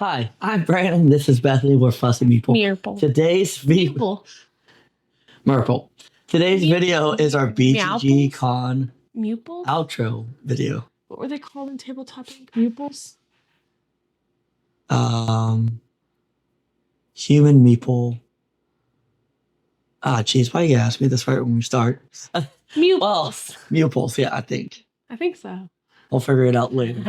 Hi, I'm Brandon. This is Bethany. We're Fussy Meeple. Meerple. Today's video, Meeple. Merple. Today's video is our BGGCon Meeples? outro video. What were they called in tabletop ink? Meeples? Human Meeple. Geez, why you ask me this right when we start? Meeples. Well, Meeples, yeah, I think. I think so. We'll figure it out later.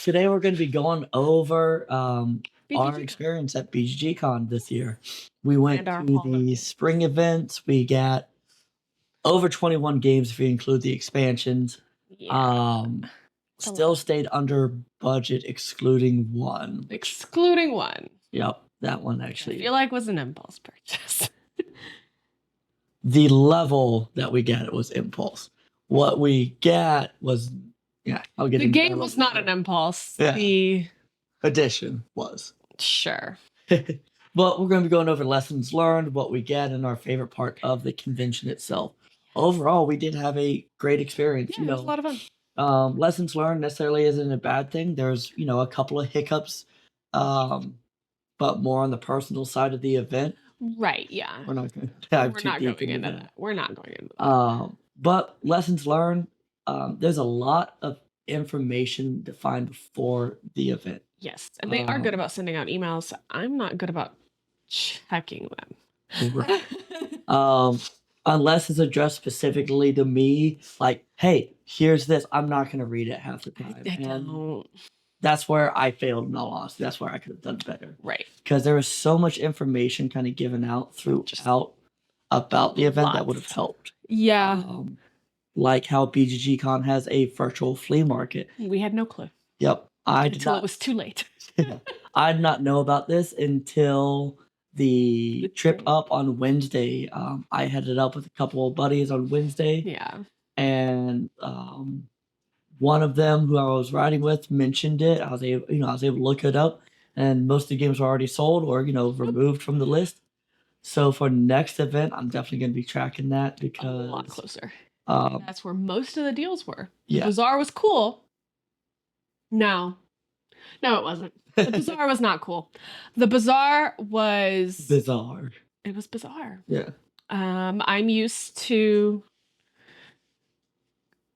Today we're going to be going over our experience at BGGCon this year. We went to the spring events. We got over 21 games if you include the expansions. Yeah. Still stayed under budget, excluding one. Excluding one. Yep, that one actually. I feel like was an impulse purchase. The level that we got was impulse. What we got was, I'll get the game was not an impulse. Yeah. The edition was. Sure. But we're going to be going over lessons learned, what we get, and our favorite part of the convention itself. Overall, we did have a great experience. Yeah, it was a lot of fun. Lessons learned necessarily isn't a bad thing. There's, a couple of hiccups, but more on the personal side of the event. Right, yeah. We're not going to dive too deep into into that. We're not going into that. But lessons learned, there's a lot of information defined before the event. Yes, and they are good about sending out emails. I'm not good about checking them. Right. Unless it's addressed specifically to me, like, hey, here's this. I'm not going to read it half the time. I don't. That's where I failed, in all honesty. That's where I could have done better. Right. Because there was so much information kind of given out throughout about the event that would have helped. Yeah. Like how BGGCon has a virtual flea market. We had no clue. Yep. Until it was too late. I did not know about this until the trip up on Wednesday. I headed up with a couple of buddies on Wednesday. Yeah. And one of them who I was riding with mentioned it. I was able to look it up, and most of the games were already sold or removed from the list. So for next event, I'm definitely going to be tracking that because a lot closer. That's where most of the deals were. Yeah. The Bazaar was cool. No, it wasn't. The Bazaar was not cool. The Bazaar was bizarre. It was bizarre. Yeah. I'm used to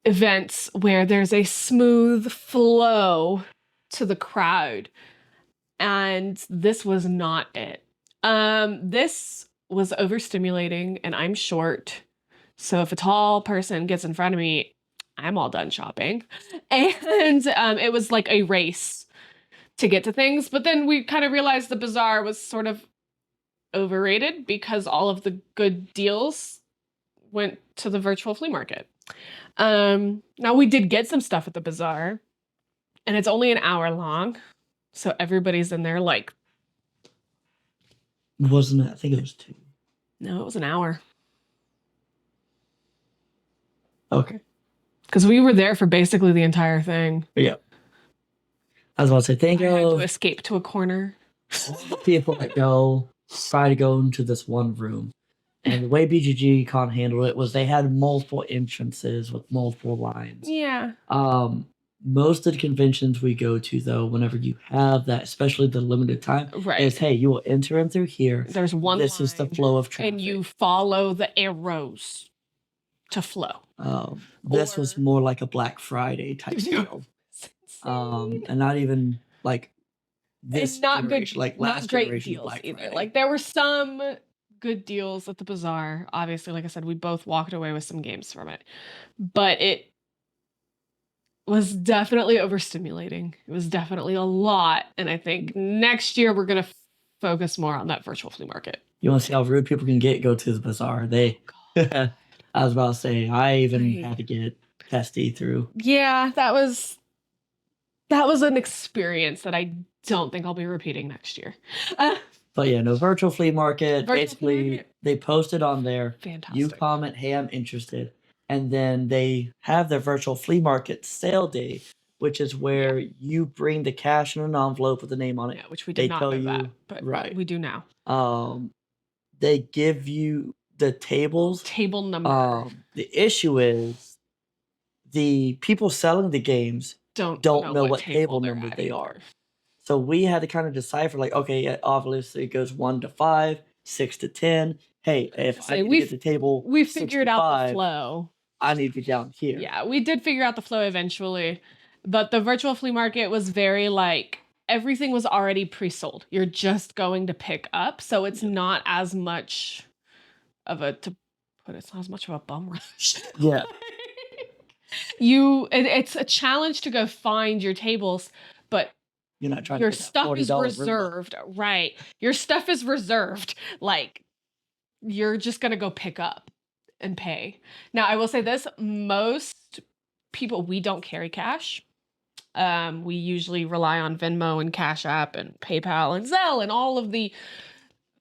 events where there's a smooth flow to the crowd, and this was not it. This was overstimulating, and I'm short. So if a tall person gets in front of me, I'm all done shopping. And it was like a race to get to things. But then we kind of realized the Bazaar was sort of overrated because all of the good deals went to the virtual flea market. Now we did get some stuff at the Bazaar, and it's only an hour long. So everybody's in there like... Wasn't it? I think it was 2. No, it was an hour. Okay. Because we were there for basically the entire thing. Yeah. I was about to say, thank you. I had to escape to a corner. All the people that try to go into this one room. And the way BGGCon handled it was they had multiple entrances with multiple lines. Yeah. Most of the conventions we go to, though, whenever you have that, especially the limited time, is, hey, you will enter in through here. There's one This is the flow of traffic. And you follow the arrows to flow. This was more like a Black Friday type deal. And not even like this generation, like last generation deals Black either. Friday. Like there were some good deals at the Bazaar. Obviously, like I said, we both walked away with some games from it. But it was definitely overstimulating. It was definitely a lot. And I think next year we're going to focus more on that virtual flea market. You want to see how rude people can get? Go to the Bazaar. I was about to say, I even had to get testy through. Yeah, that was an experience that I don't think I'll be repeating next year. But yeah, no, virtual flea market. Basically, they posted on there. Fantastic. You comment, hey, I'm interested. And then they have their virtual flea market sale day, which is where you bring the cash in an envelope with the name on it. Yeah, which we did not know that, but we do now. They give you the tables. Table number. The issue is the people selling the games don't know what table number they are. So we had to kind of decipher, like, okay, yeah, obviously it goes 1 to 5, 6 to 10. Hey, if I need to get to table we 6 figured to out the 5, flow. I need to be down here. Yeah, we did figure out the flow eventually, but the virtual flea market was very like everything was already pre-sold. You're just going to pick up, so it's not as much of a it's not as much of a bum rush. Yeah. It's a challenge to go find your tables, but you're not trying your to get stuff that is $40 reserved, right? Your stuff is reserved. Like you're just gonna go pick up and pay. Now, I will say this: most people, we don't carry cash. We usually rely on Venmo and Cash App and PayPal and Zelle and all of the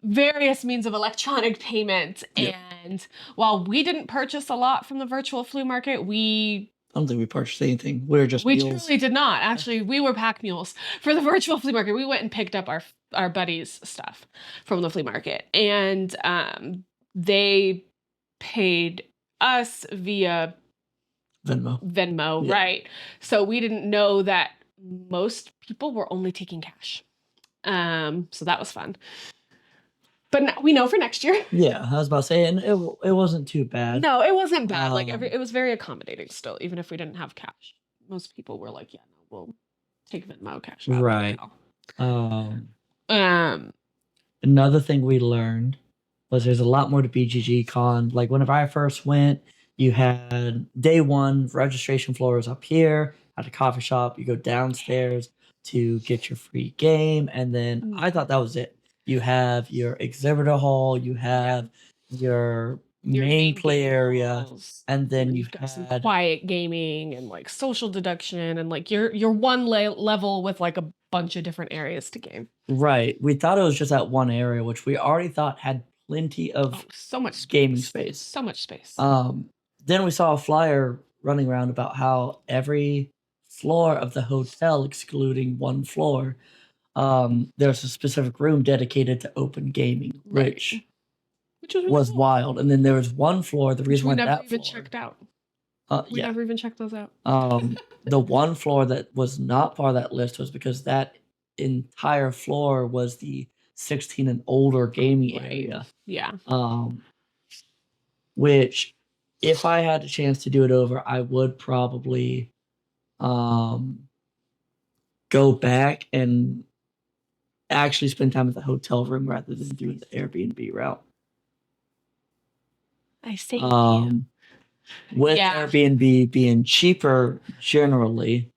various means of electronic payment. Yep. And while we didn't purchase a lot from the virtual flea market, I don't think we purchased anything. We were just we mules. truly did not. Actually, we were pack mules for the virtual flea market. We went and picked up our buddies' stuff from the flea market, and they paid us via Venmo, Yeah. right? So we didn't know that most people were only taking cash. So that was fun. But now we know for next year. Yeah, I was about to say, and it wasn't too bad. No, it wasn't bad. Like it was very accommodating still, even if we didn't have cash. Most people were like, yeah, no, we'll take Venmo, Cash App. Right. Another thing we learned was there's a lot more to BGGCon. Like whenever I first went, you had day one registration floors up here at a coffee shop. You go downstairs to get your free game, and then I thought that was it. You have your exhibitor hall, you have your main play area, and then you've got some had quiet gaming and like social deduction and like your one level with like a bunch of different areas to game. Right. We thought it was just that one area, which we already thought had plenty of so much gaming space. So much space. Then we saw a flyer running around about how every floor of the hotel, excluding one floor, there's a specific room dedicated to open gaming, which was wild. And then there was one floor. The reason why that even checked out. We yeah. never even checked those out. The one floor that was not part of that list was because that entire floor was the 16 and older gaming area. Yeah. Which, if I had a chance to do it over, I would probably go back and actually spend time at the hotel room rather than doing the Airbnb route. I see. With Airbnb being cheaper generally.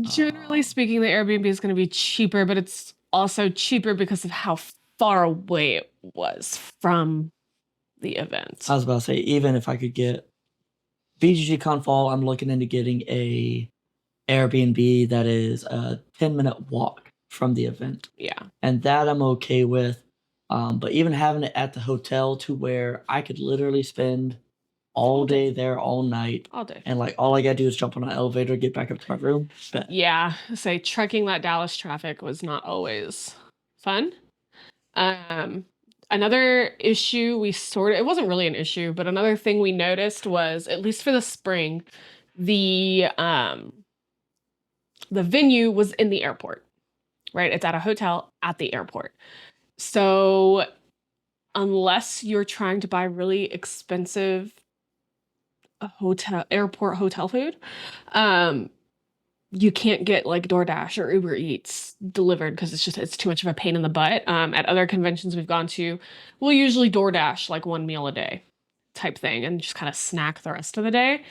Generally speaking, the Airbnb is going to be cheaper, but it's also cheaper because of how far away it was from the event. I was about to say, even if I could get BGGCon Fall, I'm looking into getting a Airbnb that is a 10-minute walk from the event. Yeah. And that I'm okay with. But even having it at the hotel to where I could literally spend all day there, all night. All day. And like all I gotta do is jump on an elevator, get back up to my room. Yeah. Say trekking that Dallas traffic was not always fun. Another issue it wasn't really an issue, but another thing we noticed was, at least for the spring, the venue was in the airport, right? It's at a hotel at the airport. So unless you're trying to buy really expensive airport hotel food, you can't get like DoorDash or Uber Eats delivered because it's too much of a pain in the butt. At other conventions we've gone to, we'll usually DoorDash like one meal a day type thing and just kind of snack the rest of the day.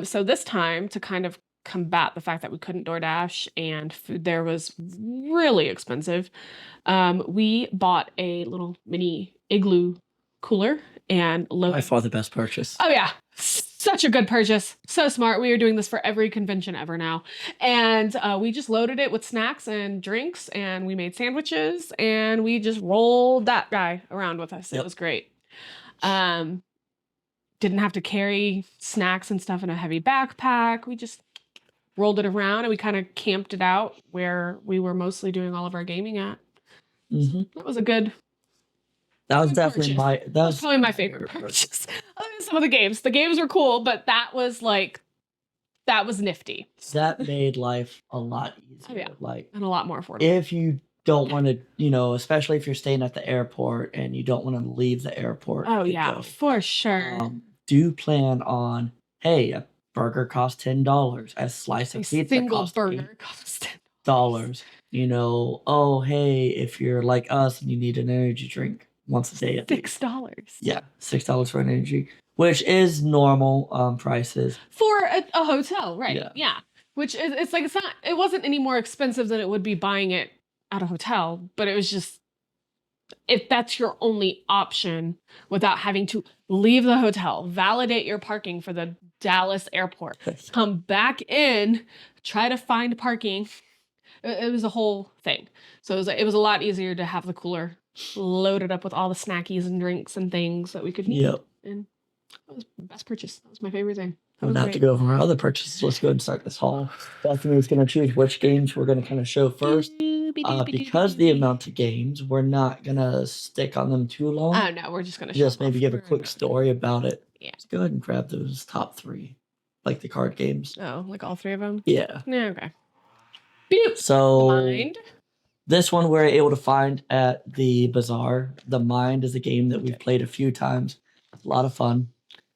So this time, to kind of combat the fact that we couldn't DoorDash and food there was really expensive, we bought a little mini igloo cooler and by far the best purchase. Oh yeah, such a good purchase. So smart. We are doing this for every convention ever now. And we just loaded it with snacks and drinks, and we made sandwiches, and we just rolled that guy around with us. Yep. It was great. Didn't have to carry snacks and stuff in a heavy backpack. We just rolled it around, and we kind of camped it out where we were mostly doing all of our gaming at. Mm-hmm. That was a good That was definitely purchase. That was probably my favorite purchase. Other than some of the games. The games were cool, but that was like That was nifty. That made life a lot easier. Oh, yeah. Like, and a lot more affordable. if you don't want to, especially if you're staying at the airport and you don't want to leave the airport. Oh, to yeah, go, for sure. do plan on, hey, a burger costs $10. A slice of pizza single costs burger costs $10. Oh, hey, if you're like us and you need an energy drink once a day at least. $6. Yeah, $6 for an energy, which is normal prices. For a hotel, right? Yeah. Yeah. Which is, it wasn't any more expensive than it would be buying it at a hotel, but it was just, if that's your only option without having to leave the hotel, validate your parking for the Dallas airport, come back in, try to find parking. It was a whole thing. So it was a lot easier to have the cooler loaded up with all the snackies and drinks and things that we could need. Yep. And that was the best purchase. That was my favorite thing. I'm going to have to go over our other purchases. Let's go ahead and start this haul. Bethany is going to choose which games we're going to kind of show first. Because the amount of games, we're not going to stick on them too long. Oh, no, we're just going to just maybe give a quick story about it. Yeah. Let's go ahead and grab those top 3, like the card games. Oh, like all 3 of them? Yeah. Yeah, okay. So, Mind. This one we're able to find at the bazaar. The Mind is a game that we've played a few times. It's a lot of fun.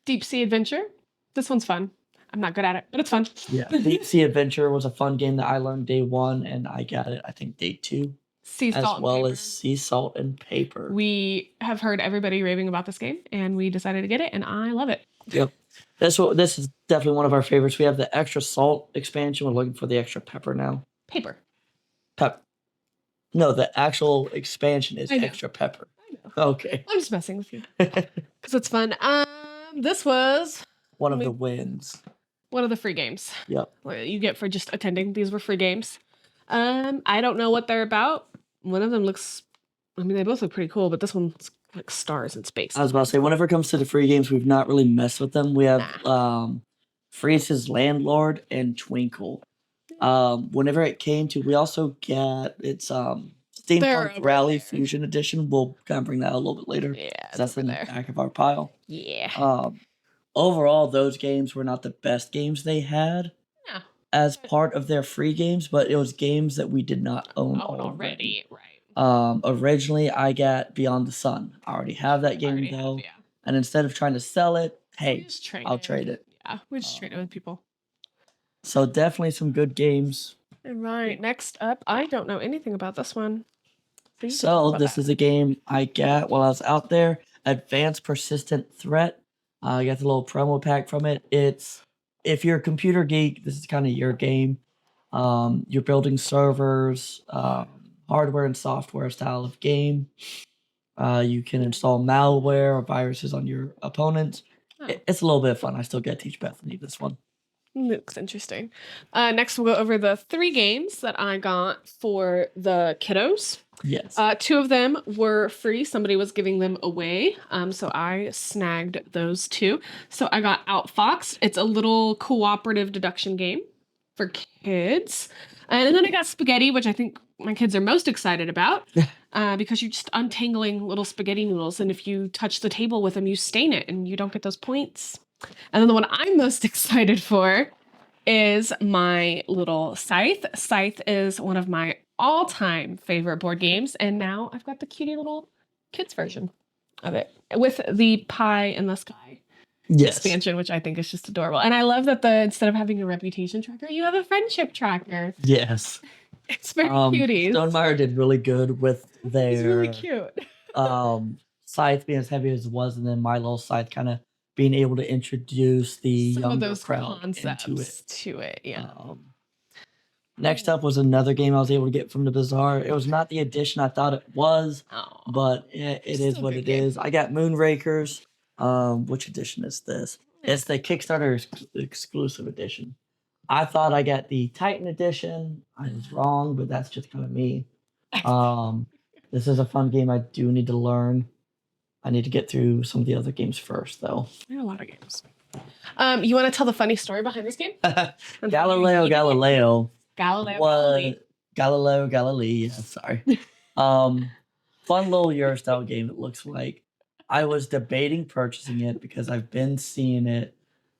Deep Sea Adventure. This one's fun. I'm not good at it, but it's fun. Yeah. Deep Sea Adventure was a fun game that I learned day 1, and I got it, I think, day 2. Sea Salt as well as Sea Salt and Paper. We have heard everybody raving about this game, and we decided to get it, and I love it. Yep. This is definitely one of our favorites. We have the extra salt expansion. We're looking for the extra pepper now. Paper. No, the actual expansion is extra pepper. I know. Okay. I'm just messing with you. Because it's fun. This was one of the wins. One of the free games. Yep. You get for just attending. These were free games. I don't know what they're about. One of them looks, they both look pretty cool, but this one's like stars in space. I was about to say, whenever it comes to the free games, we've not really messed with them. We have Freeze's Landlord and Twinkle. Whenever it came to, we also get Steampunk Rally Fusion Edition. We'll kind of bring that a little bit later. Yeah, that's in the back of our pile. Yeah. Overall, those games were not the best games they had as part of their free games, but it was games that we did not own already. Right. Originally, I got Beyond the Sun. I already have that game though, and instead of trying to sell it, hey, I'll trade it. Yeah, we just trade it with people. So definitely some good games. All right, next up, I don't know anything about this one. So this is a game I got while I was out there. Advanced Persistent Threat. I got the little promo pack from it. If you're a computer geek, this is kind of your game. You're building servers, hardware and software style of game. You can install malware or viruses on your opponents. It's a little bit of fun. I still got to teach Bethany this one. Looks interesting. Next, we'll go over the 3 games that I got for the kiddos. Yes. 2 of them were free. Somebody was giving them away. So I snagged those 2. So I got Outfox. It's a little cooperative deduction game for kids. And then I got Spaghetti, which I think my kids are most excited about because you're just untangling little spaghetti noodles. And if you touch the table with them, you stain it and you don't get those points. And then the one I'm most excited for is my little Scythe. Scythe is one of my all-time favorite board games, and now I've got the cutie little kids version of it with the pie in the sky expansion, which I think is just adorable. And I love that instead of having a reputation tracker, you have a friendship tracker. Yes. It's very cutie. Stonemeyer did really good with their... It's really cute. Scythe being as heavy as it was, and then my little Scythe kind of being able to introduce the some younger of those crowd concepts to it. Yeah. Next up was another game I was able to get from the bazaar. It was not the edition I thought it was, but it is what it is. I got Moonrakers. Which edition is this? It's the Kickstarter exclusive edition. I thought I got the Titan edition. I was wrong, but that's just kind of me. This is a fun game I do need to learn. I need to get through some of the other games first, though. There are a lot of games. You want to tell the funny story behind this game? Galileo. Galilei. Yeah, sorry. Fun little Euro-style game, it looks like. I was debating purchasing it because I've been seeing it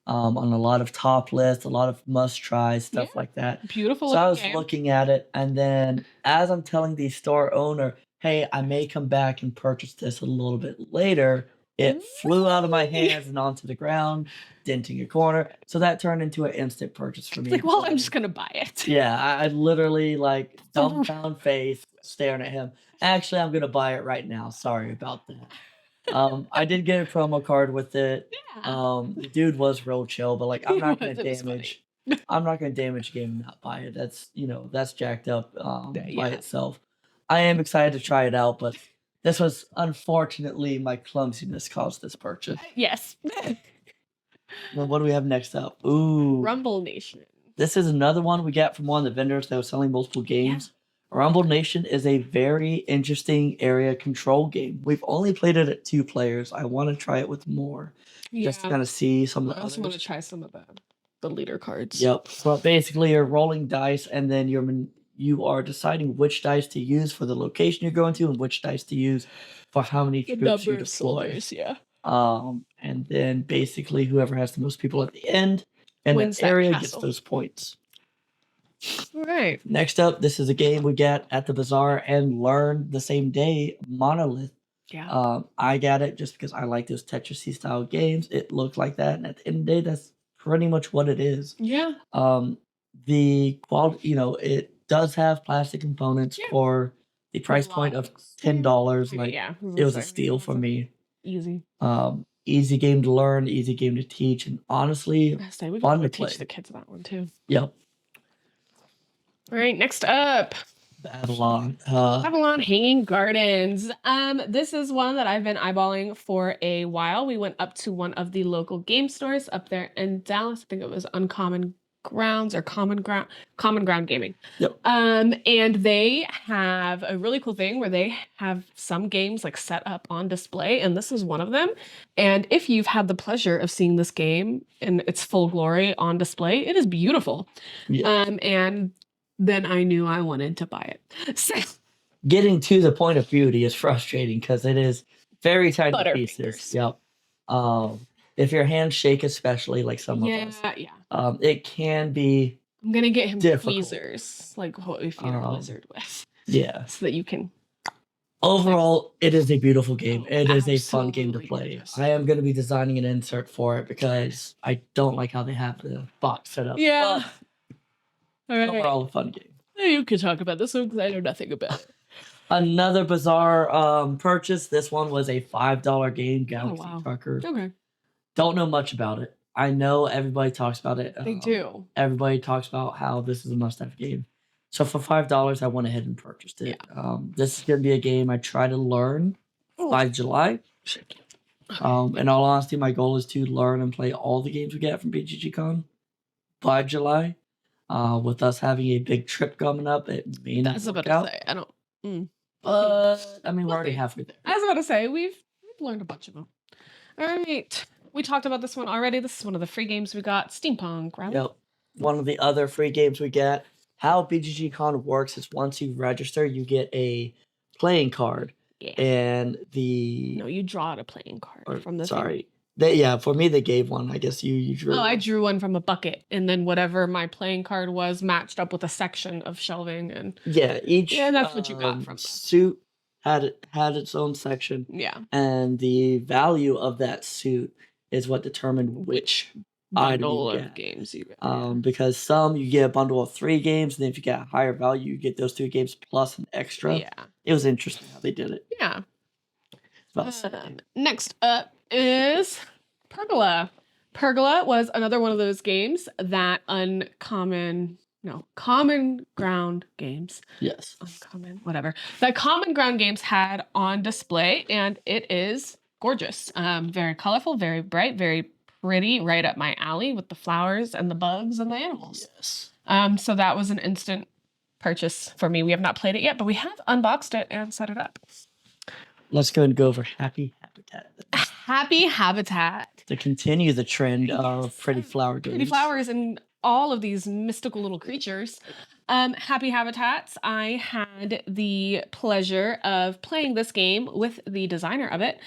on a lot of top lists, a lot of must tries, stuff Yeah. like that. Beautiful So I looking was game. looking at it, and then as I'm telling the store owner, "Hey, I may come back and purchase this a little bit later," it flew out of my Really? hands and onto the ground, denting a corner. So that turned into an instant purchase for It's me. like, well, I'm So, just gonna buy it. yeah, I literally like dumbfound face staring at him. Actually, I'm gonna buy it right now. Sorry about that. I did get a promo card with it. Yeah. The dude was real chill, but like I'm not gonna It was funny. damage. I'm not gonna damage a game and not buy it. That's that's jacked up by Yeah. itself. I am excited to try it out, but this was unfortunately my clumsiness caused this purchase. Yes. Well, what do we have next up? Ooh, Rumble Nation. this is another one we got from one of the vendors that was selling multiple games. Rumble Nation is a very interesting area control game. We've only played it at 2 players. I want to try it with more, just to Yeah. kind of see some of I the also want to others. try some of the leader cards. Yep. So basically, you're rolling dice, and then you are deciding which dice to use for the location you're going to, and which dice to use for how many The troops you number of deploy. soldiers, yeah. And then basically, whoever has the most people at the end in Wins that that area gets castle. those points. All right. Next up, this is a game we got at the bazaar and learned the same day. Monolith. Yeah. I got it just because I like those Tetris style games. It looked like that, and at the end of the day, that's pretty much what it is. Yeah. The quality, it does have plastic components for the price point of $10. Like, Yeah. it was a steal for me. Easy. Easy game to learn, easy game to teach, and honestly, We can fun to probably play. teach the kids that one too. Yep. All right, next up, Babylon. Babylon Hanging Gardens. This is one that I've been eyeballing for a while. We went up to one of the local game stores up there in Dallas. I think it was Uncommon Grounds or Common Ground Gaming. Yep. And they have a really cool thing where they have some games like set up on display, and this is one of them. And if you've had the pleasure of seeing this game in its full glory on display, it is beautiful. Yeah. And then I knew I wanted to buy it. So getting to the point of beauty is frustrating because it is very tiny pieces. Yep. If your hands shake, especially like some of us, it can be. I'm gonna get him difficult. Tweezers, like what we feed our lizard with. Yeah. So that you can. Overall, it is a beautiful game. It is a fun game to absolutely play. gorgeous. I am going to be designing an insert for it because I don't like how they have the box set up. Yeah. But All right. overall, a fun game. You can talk about this one because I know nothing about it. Another bizarre purchase. This one was a $5 game, Galaxy wow. Trucker. Okay. Don't know much about it. I know everybody talks about it. They do. Everybody talks about how this is a must-have game. So for $5, I went ahead and purchased it. This is going to be a game I try to learn by July. In all honesty, my goal is to learn and play all the games we get from BGGCon by July. With us having a big trip coming up, it may not work out. I don't. But I mean, we're already halfway there. I was about to say we've learned a bunch of them. All right, we talked about this one already. This is one of the free games we got. Steampunk, right? Yep. One of the other free games we get. How BGGCon works is once you register, you get a playing card. Yeah. And no, you draw out a playing card from the thing. For me they gave one. I guess you drew. I drew one from a bucket, and then whatever my playing card was matched up with a section of shelving, and that's what you got from that. Suit had its own section. Yeah. And the value of that suit is what determined which bundle of games you get. Because some you get a bundle of 3 games, and then if you get a higher value, you get those 3 games plus an extra. Yeah. It was interesting how they did it. Yeah. Next up is Pergola. Pergola was another one of those games that Common Ground Games. Yes. Whatever. That Common Ground Games had on display, and it is gorgeous. Very colorful, very bright, very pretty, right up my alley with the flowers and the bugs and the animals. Yes. So that was an instant purchase for me. We have not played it yet, but we have unboxed it and set it up. Let's go and go over Happy Habitat. Happy Habitat. To continue the trend of pretty flower games. Pretty flowers, and all of these mystical little creatures. Happy Habitats, I had the pleasure of playing this game with the designer of it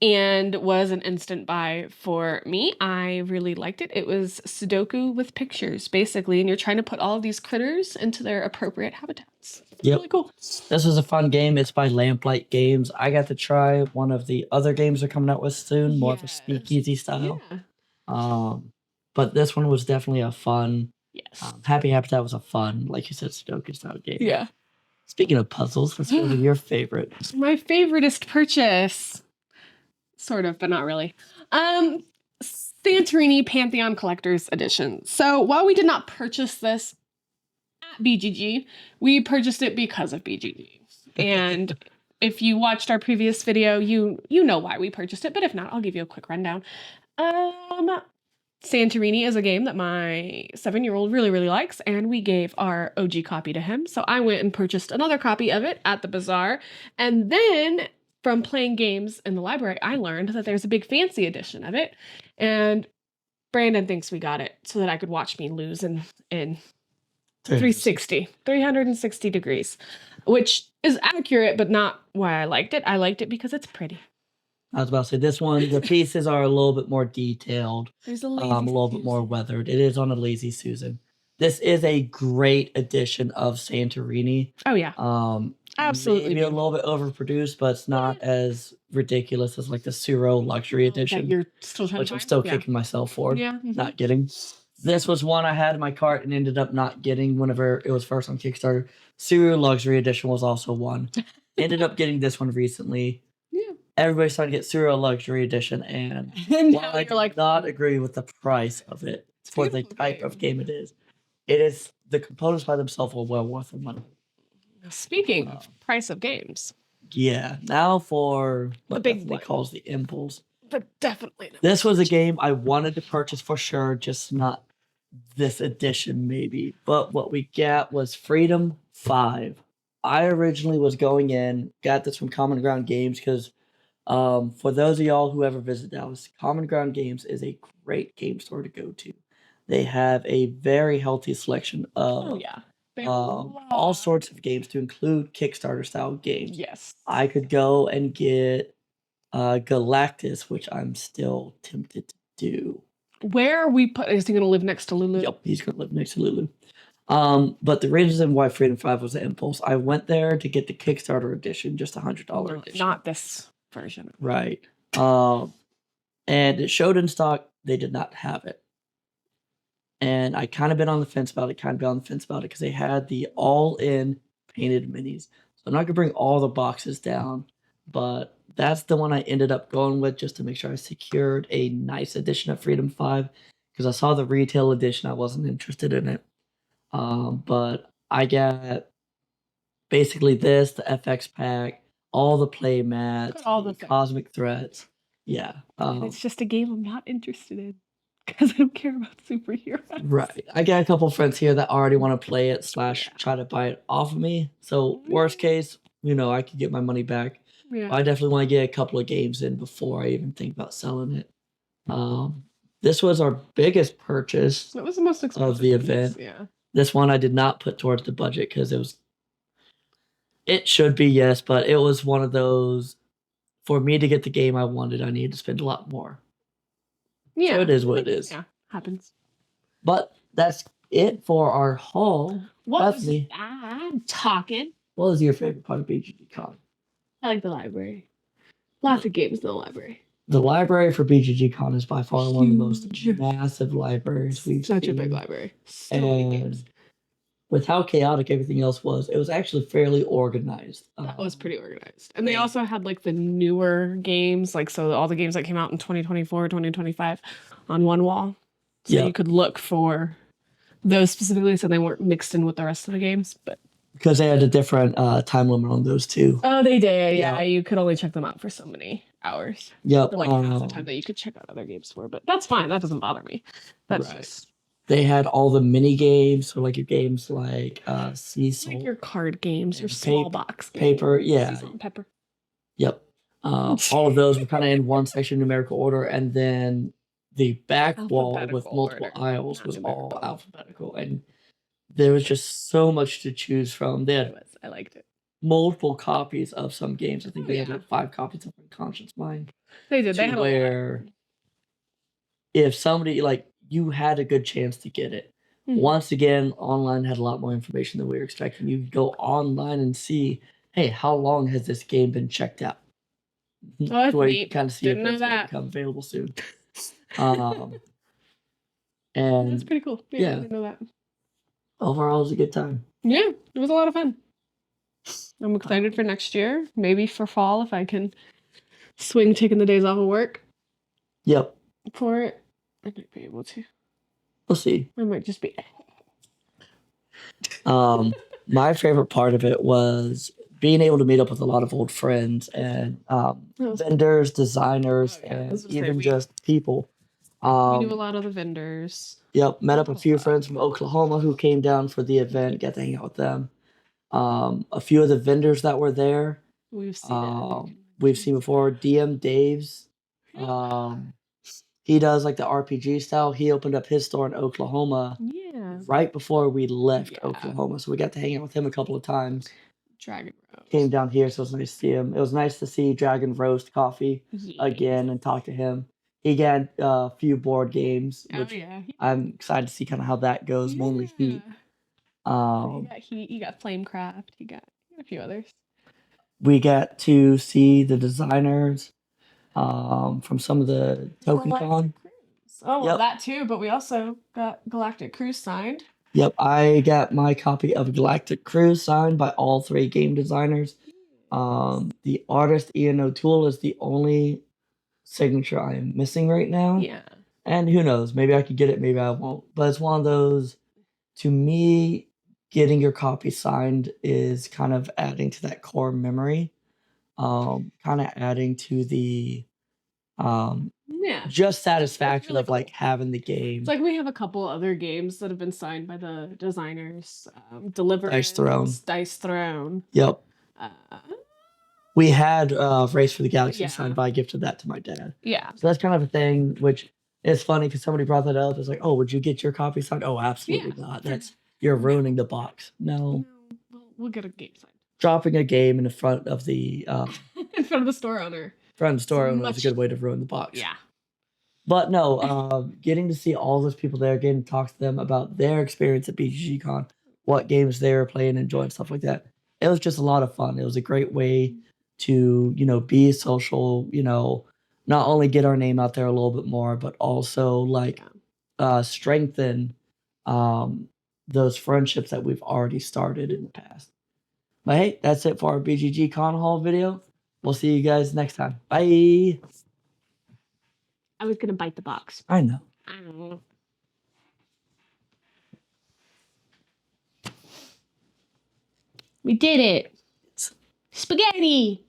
and was an instant buy for me. I really liked it. It was Sudoku with pictures, basically, and you're trying to put all of these critters into their appropriate habitats. Yep. Really cool. This was a fun game. It's by Lamplight Games. I got to try one of the other games they're coming out with soon, more of a speakeasy style. Yeah. But this one was definitely a fun. Yes. Happy Habitat was a fun, like you said, Sudoku style game. Yeah. Speaking of puzzles, let's go to your favorite. My favoriteest purchase. Sort of, but not really. Santorini Pantheon Collector's Edition. So while we did not purchase this at BGG, we purchased it because of BGG. And if you watched our previous video, you know why we purchased it. But if not, I'll give you a quick rundown. Santorini is a game that my 7-year-old really, really likes, and we gave our OG copy to him. So I went and purchased another copy of it at the bazaar. And then from playing games in the library, I learned that there's a big fancy edition of it. And Brandon thinks we got it so that I could watch me lose in 360 degrees, which is accurate, but not why I liked it. I liked it because it's pretty. I was about to say this one, the pieces are a little bit more detailed, There's a little bit more weathered. It is on a Lazy Susan. This is a great edition of Santorini. Oh yeah. Absolutely. Maybe a little bit overproduced, but it's not as ridiculous as like the Suro Luxury Edition. That you're still trying which to I'm find? still kicking myself for. Yeah. Not getting. This was one I had in my cart and ended up not getting whenever it was first on Kickstarter. Suro Luxury Edition was also one. Ended up getting this one recently. Yeah. Everybody's trying to get Suro Luxury Edition, and while I do not agree with the price of it for the type of game it is the components by themselves are well worth the money. Speaking of price of games. Yeah. Now for what the big one calls the Impulse. But definitely not. This was a game I wanted to purchase for sure, just not this edition maybe. But what we got was Freedom 5. I originally was going in, got this from Common Ground Games because for those of y'all who ever visit Dallas, Common Ground Games is a great game store to go to. They have a very healthy selection of all sorts of games to include Kickstarter style games. Yes. I could go and get Galactus, which I'm still tempted to do. Where are we is he going to live next to Lulu? Yep, he's going to live next to Lulu. But the reason why Freedom 5 was the Impulse, I went there to get the Kickstarter edition, just $100. Not this version. Right. And it showed in stock. They did not have it. And I kind of been on the fence about it, because they had the all-in painted minis. So I'm not going to bring all the boxes down, but that's the one I ended up going with just to make sure I secured a nice edition of Freedom 5, because I saw the retail edition. I wasn't interested in it. But I got basically this, the FX pack, all the play mats, all the cosmic threats. Yeah. It's just a game I'm not interested in because I don't care about superheroes. Right. I got a couple friends here that already want to play it / try to buy it off of me. So worst case, I could get my money back. Yeah. I definitely want to get a couple of games in before I even think about selling it. This was our biggest purchase. That was the most expensive of the event. Yeah. This one I did not put towards the budget because it should be, yes, but it was one of those, for me to get the game I wanted, I needed to spend a lot more. Yeah. So it is what it is. Yeah, happens. But that's it for our haul. I'm talking. What was your favorite part of BGGCon? I like the library. Lots of games in the library. The library for BGGCon is by far one of the most massive libraries we've seen. Such a big library. So many games. With how chaotic everything else was, it was actually fairly organized. That was pretty organized. And they also had like the newer games, so all the games that came out in 2024, 2025 on one wall. So you could look for those specifically so they weren't mixed in with the rest of the games. But because they had a different time limit on those too. Oh, they did. Yeah, you could only check them out for so many hours. Yep. Like half the time that you could check out other games for. But that's fine. That doesn't bother me. That's just... They had all the mini games, so like your games like Cecil. Like your card games, your small box games. Paper, yeah. Cecil and Pepper. Yep. All of those were kind of in one section, numerical order, and then the back wall with Alphabetical multiple order, aisles not was all numerical. alphabetical, and there was just so much to choose from. They It had was. I liked it. multiple copies of some games. I think Oh, they had yeah. like 5 copies of Unconscious Mind. They did. They To had a lot. where if somebody like you had a good chance to get it. Mhm. Once again, online had a lot more information than we were expecting. You could go online and see, hey, how long has this game been checked out? Oh, that's To where you neat. can kind of see Didn't if know it's going to that. become available soon. That's And pretty cool. Yeah, I yeah, didn't know that. overall, it was a good time. Yeah, it was a lot of fun. I'm excited for next year. Maybe for fall if I can swing taking the days off of work Yep, for it. I might be able to. we'll see. I might just be. My favorite part of it was being able to meet up with a lot of old friends and vendors, designers, Oh, yeah, I and was gonna say, even we just people. knew a Um, lot of the vendors. yep, met up a Oh, few wow. friends from Oklahoma who came down for the event, got to hang out with them. A few of the vendors that were there, We've seen it. we've seen before. DM Dave's, he does like the RPG style. He opened up his store in Oklahoma Yeah. right before we left Yeah. Oklahoma, so we got to hang out with him a couple of times. Dragon Rose. Came down here, so it was nice to see him. It was nice to see Dragon Roast Coffee again and talk to him. He got a few board games, which yeah. I'm excited to see kind of how that goes. Mainly Heat. He got Flamecraft. He got a few others. We got to see the designers from some of the TokenCon. Oh, well, Yep. that too. But we also got Galactic Cruise signed. Yep, I got my copy of Galactic Cruise signed by all 3 game designers. The artist Ian O'Toole is the only signature I am missing right now. Yeah. And who knows, maybe I could get it, maybe I won't. But it's one of those, to me, getting your copy signed is kind of adding to that core memory. Kind of adding to the just satisfaction really of like having the game. It's like we have a couple other games that have been signed by the designers. Deliverance, Dice Throne. Yep. We had Race for the Galaxy signed, but I gifted that to my dad. Yeah. So that's kind of a thing, which is funny because somebody brought that up. It's like, oh, would you get your copy signed? Oh, absolutely not. You're ruining the box. No. We'll get a game signed. Dropping a game in front of the in front of the store owner. Front of the store owner is a good way to ruin the box. Yeah. But no, getting to see all those people there, getting to talk to them about their experience at BGGCon, what games they were playing, enjoying, stuff like that. It was just a lot of fun. It was a great way to, be social, not only get our name out there a little bit more, but also like strengthen those friendships that we've already started in the past. But hey, that's it for our BGGCon haul video. We'll see you guys next time. Bye. I was gonna bite the box. I know. We did it. Spaghetti.